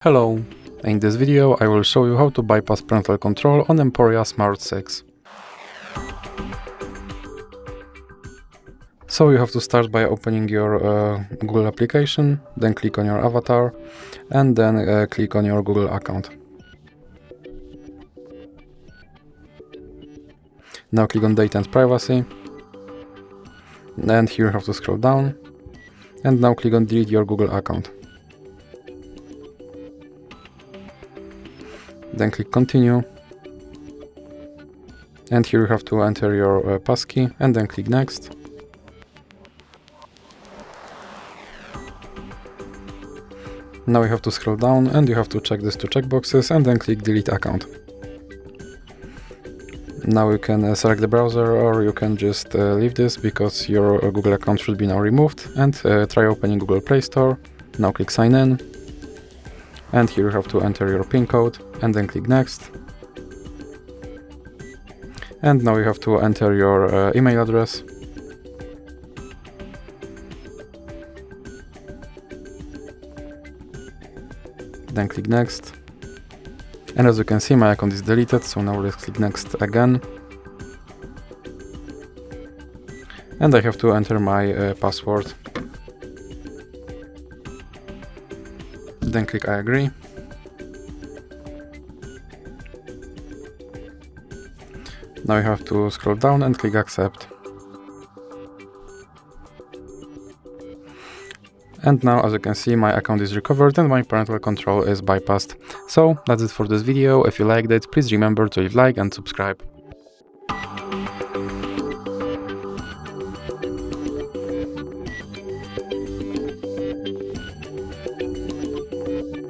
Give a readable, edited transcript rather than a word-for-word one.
Hello, in this video I will show you how to bypass parental control on EMPORIA Smart 6. So you have to start by opening your Google application, then click on your avatar and then click on your Google account. Now click on Data and Privacy, and here you have to scroll down and now click on Delete your Google account. Then click Continue, and here you have to enter your passkey and then click Next. Now you have to scroll down and you have to check these two checkboxes and then click Delete account. Now you can select the browser, or you can just leave this because your Google account should be now removed, and try opening Google Play Store. Now click Sign In, and here you have to enter your PIN code and then click Next. And now you have to enter your email address. Then click Next. And as you can see, my account is deleted, so now let's click Next again. And I have to enter my password. Then click I agree. Now you have to scroll down and click Accept. And now, as you can see, my account is recovered and my parental control is bypassed. So that's it for this video. If you liked it, please remember to leave a like and subscribe.